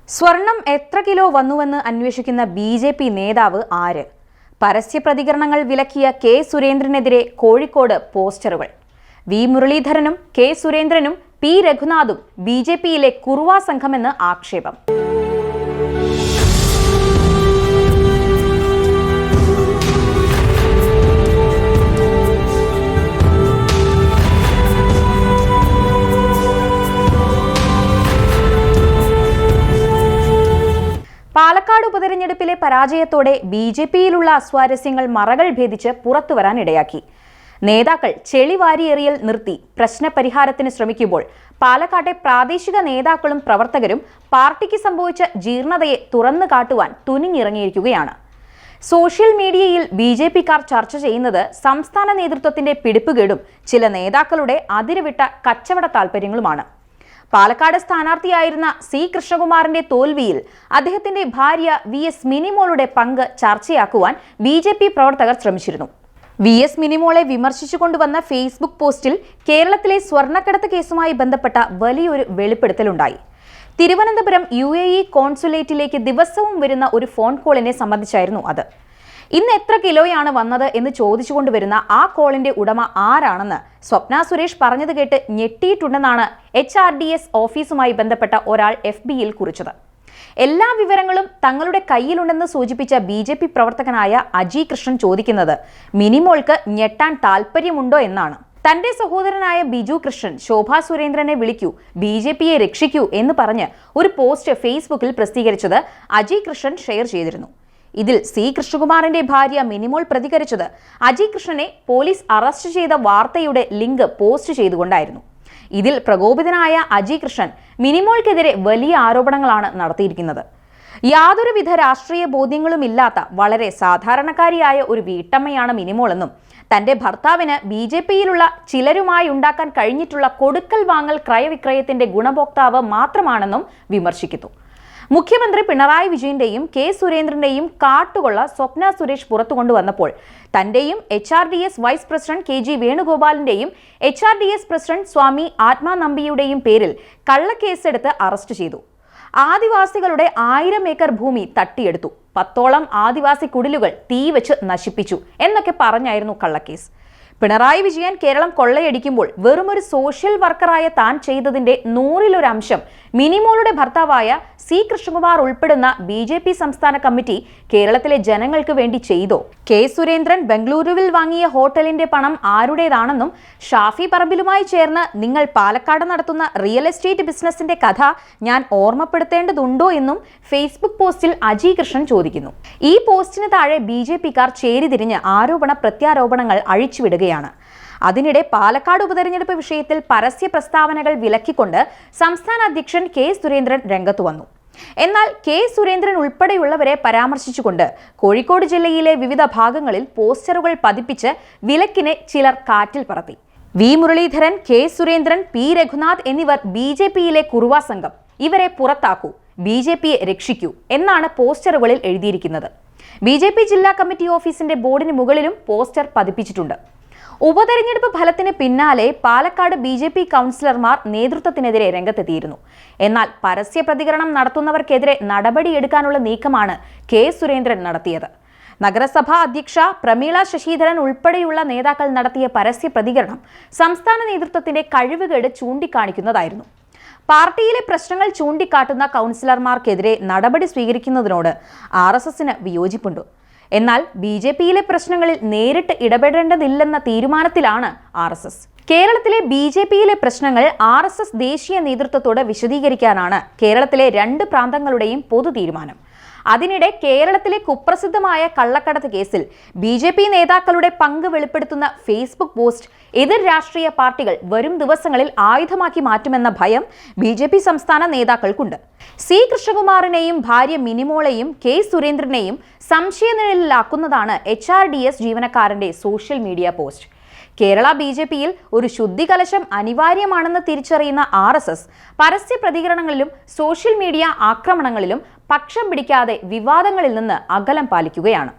സ്വർണം എത്ര കിലോ വന്നുവെന്ന് അന്വേഷിക്കുന്ന ബി.ജെ.പി. നേതാവ് ആര്? പരസ്യ പ്രതികരണങ്ങൾ വിലക്കിയ കെ സുരേന്ദ്രനെതിരെ കോഴിക്കോട് പോസ്റ്ററുകൾ. വി മുരളീധരനും കെ സുരേന്ദ്രനും പി രഘുനാഥും ബി.ജെ.പിയിലെ കുറുവാ സംഘമെന്ന് ആക്ഷേപം. പാലക്കാട് ഉപതെരഞ്ഞെടുപ്പിലെ പരാജയത്തോടെ ബി.ജെ.പിയിലുള്ള അസ്വാരസ്യങ്ങൾ മറകൾ ഭേദിച്ച് പുറത്തുവരാനിടയാക്കി. നേതാക്കൾ ചെളിവാരിയെറിയൽ നിർത്തി പ്രശ്നപരിഹാരത്തിന് ശ്രമിക്കുമ്പോൾ പാലക്കാട്ടെ പ്രാദേശിക നേതാക്കളും പ്രവർത്തകരും പാർട്ടിക്ക് സംഭവിച്ച ജീർണതയെ തുറന്നു കാട്ടുവാൻ തുനിഞ്ഞിറങ്ങിയിരിക്കുകയാണ്. സോഷ്യൽ മീഡിയയിൽ ബി.ജെ.പിക്കാർ ചർച്ച ചെയ്യുന്നത് സംസ്ഥാന നേതൃത്വത്തിന്റെ പിടിപ്പുകേടും ചില നേതാക്കളുടെ അതിരുവിട്ട കച്ചവട താൽപര്യങ്ങളുമാണ്. പാലക്കാട് സ്ഥാനാർത്ഥിയായിരുന്ന സി കൃഷ്ണകുമാറിന്റെ തോൽവിയിൽ അദ്ദേഹത്തിന്റെ ഭാര്യ വി.എസ്. മിനിമോളുടെ പങ്ക് ചർച്ചയാക്കുവാൻ ബി.ജെ.പി. പ്രവർത്തകർ ശ്രമിച്ചിരുന്നു. വി.എസ്. മിനിമോളെ വിമർശിച്ചുകൊണ്ടുവന്ന ഫേസ്ബുക്ക് പോസ്റ്റിൽ കേരളത്തിലെ സ്വർണ്ണക്കടത്ത് കേസുമായി ബന്ധപ്പെട്ട വലിയൊരു വെളിപ്പെടുത്തലുണ്ടായി. തിരുവനന്തപുരം UAE കോൺസുലേറ്റിലേക്ക് ദിവസവും വരുന്ന ഒരു ഫോൺ കോളിനെ സംബന്ധിച്ചായിരുന്നു അത്. ഇന്ന് എത്ര കിലോയാണ് വന്നത് എന്ന് ചോദിച്ചുകൊണ്ടുവരുന്ന ആ കോളിന്റെ ഉടമ ആരാണെന്ന് സ്വപ്ന സുരേഷ് പറഞ്ഞത് കേട്ട് ഞെട്ടിയിട്ടുണ്ടെന്നാണ് HRDS ഓഫീസുമായി ബന്ധപ്പെട്ട ഒരാൾ FBയിൽ കുറിച്ചത്. എല്ലാ വിവരങ്ങളും തങ്ങളുടെ കയ്യിലുണ്ടെന്ന് സൂചിപ്പിച്ച ബി.ജെ.പി. പ്രവർത്തകനായ അജി കൃഷ്ണൻ ചോദിക്കുന്നത് മിനിമോൾക്ക് ഞെട്ടാൻ താല്പര്യമുണ്ടോ എന്നാണ്. തന്റെ സഹോദരനായ ബിജു കൃഷ്ണൻ ശോഭാ സുരേന്ദ്രനെ വിളിക്കൂ, ബി.ജെ.പിയെ രക്ഷിക്കൂ എന്ന് പറഞ്ഞ് ഒരു പോസ്റ്റ് ഫേസ്ബുക്കിൽ പ്രസിദ്ധീകരിച്ചത് അജി കൃഷ്ണൻ ഷെയർ ചെയ്തിരുന്നു. ഇതിൽ സി കൃഷ്ണകുമാറിന്റെ ഭാര്യ മിനിമോൾ പ്രതികരിച്ചത് അജി കൃഷ്ണനെ പോലീസ് അറസ്റ്റ് ചെയ്ത വാർത്തയുടെ ലിങ്ക് പോസ്റ്റ് ചെയ്തുകൊണ്ടായിരുന്നു. ഇതിൽ പ്രകോപിതനായ അജി കൃഷ്ണൻ മിനിമോൾക്കെതിരെ വലിയ ആരോപണങ്ങളാണ് നടത്തിയിരിക്കുന്നത്. യാതൊരുവിധ രാഷ്ട്രീയ ബോധ്യങ്ങളുമില്ലാത്ത വളരെ സാധാരണക്കാരിയായ ഒരു വീട്ടമ്മയാണ് മിനിമോളെന്നും തന്റെ ഭർത്താവിന് ബി.ജെ.പിയിലുള്ള ചിലരുമായി ഉണ്ടാക്കാൻ കഴിഞ്ഞിട്ടുള്ള കൊടുക്കൽ വാങ്ങൽ ക്രയവിക്രയത്തിന്റെ ഗുണഭോക്താവ് മാത്രമാണെന്നും വിമർശിക്കുന്നു. മുഖ്യമന്ത്രി പിണറായി വിജയന്റെയും കെ സുരേന്ദ്രന്റെയും കാട്ടുകൊള്ള സ്വപ്ന സുരേഷ് പുറത്തുകൊണ്ടുവന്നപ്പോൾ തന്റെയും HRDS വൈസ് പ്രസിഡന്റ് KG വേണുഗോപാലിന്റെയും HRDS പ്രസിഡന്റ് സ്വാമി ആത്മാനമ്പിയുടെയും പേരിൽ കള്ളക്കേസെടുത്ത് അറസ്റ്റ് ചെയ്തു. ആദിവാസികളുടെ 1000 ഏക്കർ ഭൂമി തട്ടിയെടുത്തു, 10ഓളം ആദിവാസി കുടിലുകൾ തീവച്ച് നശിപ്പിച്ചു എന്നൊക്കെ പറഞ്ഞായിരുന്നു കള്ളക്കേസ്. പിണറായി വിജയൻ കേരളം കൊള്ളയടിക്കുമ്പോൾ വെറുമൊരു സോഷ്യൽ വർക്കറായ താൻ ചെയ്തതിന്റെ 100-ൽ 1 അംശം മിനിമോളുടെ ഭർത്താവായ സി കൃഷ്ണകുമാർ ഉൾപ്പെടുന്ന ബി.ജെ.പി. സംസ്ഥാന കമ്മിറ്റി കേരളത്തിലെ ജനങ്ങൾക്ക് വേണ്ടി ചെയ്തോ? കെ സുരേന്ദ്രൻ ബംഗളൂരുവിൽ വാങ്ങിയ ഹോട്ടലിന്റെ പണം ആരുടേതാണെന്നും ഷാഫി പറമ്പിലുമായി ചേർന്ന് നിങ്ങൾ പാലക്കാട് നടത്തുന്ന റിയൽ എസ്റ്റേറ്റ് ബിസിനസിന്റെ കഥ ഞാൻ ഓർമ്മപ്പെടുത്തേണ്ടതുണ്ടോ എന്നും ഫേസ്ബുക്ക് പോസ്റ്റിൽ അജി കൃഷ്ണൻ ചോദിക്കുന്നു. ഈ പോസ്റ്റിന് താഴെ ബി.ജെ.പിക്കാർ ചേരിതിരിഞ്ഞ് ആരോപണ പ്രത്യാരോപണങ്ങൾ അഴിച്ചുവിടുകയാണ്. അതിനിടെ പാലക്കാട് ഉപതെരഞ്ഞെടുപ്പ് വിഷയത്തിൽ പരസ്യ പ്രസ്താവനകൾ വിലക്കിക്കൊണ്ട് സംസ്ഥാന അധ്യക്ഷൻ കെ സുരേന്ദ്രൻ രംഗത്തു വന്നു. എന്നാൽ കെ സുരേന്ദ്രൻ ഉൾപ്പെടെയുള്ളവരെ പരാമർശിച്ചുകൊണ്ട് കോഴിക്കോട് ജില്ലയിലെ വിവിധ ഭാഗങ്ങളിൽ പോസ്റ്ററുകൾ പതിപ്പിച്ച് വിലക്കിനെ ചിലർ കാറ്റിൽ പറത്തി. വി മുരളീധരൻ, കെ സുരേന്ദ്രൻ, പി രഘുനാഥ് എന്നിവർ ബി.ജെ.പിയിലെ കുറുവാ സംഘം, ഇവരെ പുറത്താക്കൂ, ബി.ജെ.പിയെ രക്ഷിക്കൂ എന്നാണ് പോസ്റ്ററുകളിൽ എഴുതിയിരിക്കുന്നത്. ബി.ജെ.പി. ജില്ലാ കമ്മിറ്റി ഓഫീസിന്റെ ബോർഡിന് മുകളിലും പോസ്റ്റർ പതിപ്പിച്ചിട്ടുണ്ട്. ഉപതെരഞ്ഞെടുപ്പ് ഫലത്തിന് പിന്നാലെ പാലക്കാട് ബി.ജെ.പി. കൗൺസിലർമാർ നേതൃത്വത്തിനെതിരെ രംഗത്തെത്തിയിരുന്നു. എന്നാൽ പരസ്യ പ്രതികരണം നടത്തുന്നവർക്കെതിരെ നടപടിയെടുക്കാനുള്ള നീക്കമാണ് കെ സുരേന്ദ്രൻ നടത്തിയത്. നഗരസഭാ അധ്യക്ഷ പ്രമീള ശശിധരൻ ഉൾപ്പെടെയുള്ള നേതാക്കൾ നടത്തിയ പരസ്യ പ്രതികരണം സംസ്ഥാന നേതൃത്വത്തിന്റെ കഴിവുകേട് ചൂണ്ടിക്കാണിക്കുന്നതായിരുന്നു. പാർട്ടിയിലെ പ്രശ്നങ്ങൾ ചൂണ്ടിക്കാട്ടുന്ന കൗൺസിലർമാർക്കെതിരെ നടപടി സ്വീകരിക്കുന്നതിനോട് RSSന് വിയോജിപ്പുണ്ട്. എന്നാൽ ബി.ജെ.പിയിലെ പ്രശ്നങ്ങളിൽ നേരിട്ട് ഇടപെടേണ്ടതില്ലെന്ന തീരുമാനത്തിലാണ് RSS. കേരളത്തിലെ ബി.ജെ.പിയിലെ പ്രശ്നങ്ങൾ RSS ദേശീയ നേതൃത്വത്തോട് വിശദീകരിക്കാനാണ് കേരളത്തിലെ 2 പ്രാന്തങ്ങളുടെയും പൊതു തീരുമാനം. അതിനിടെ കേരളത്തിലെ കുപ്രസിദ്ധമായ കള്ളക്കടത്ത് കേസിൽ ബി.ജെ.പി. നേതാക്കളുടെ പങ്ക് വെളിപ്പെടുത്തുന്ന ഫേസ്ബുക്ക് പോസ്റ്റ് എതിർ രാഷ്ട്രീയ പാർട്ടികൾ വരും ദിവസങ്ങളിൽ ആയുധമാക്കി മാറ്റുമെന്ന ഭയം ബി.ജെ.പി. സംസ്ഥാന നേതാക്കൾക്കുണ്ട്. സി കൃഷ്ണകുമാറിനെയും ഭാര്യ മിനിമോളെയും കെ സുരേന്ദ്രനെയും സംശയനിഴലിലാക്കുന്നതാണ് HRDS ജീവനക്കാരന്റെ സോഷ്യൽ മീഡിയ പോസ്റ്റ്. കേരള ബി.ജെ.പിയിൽ ഒരു ശുദ്ധികലശം അനിവാര്യമാണെന്ന് തിരിച്ചറിയുന്ന RSS പരസ്യ പ്രതികരണങ്ങളിലും സോഷ്യൽ മീഡിയ ആക്രമണങ്ങളിലും പക്ഷം പിടിക്കാതെ വിവാദങ്ങളിൽ നിന്ന് അകലം പാലിക്കുകയാണ്.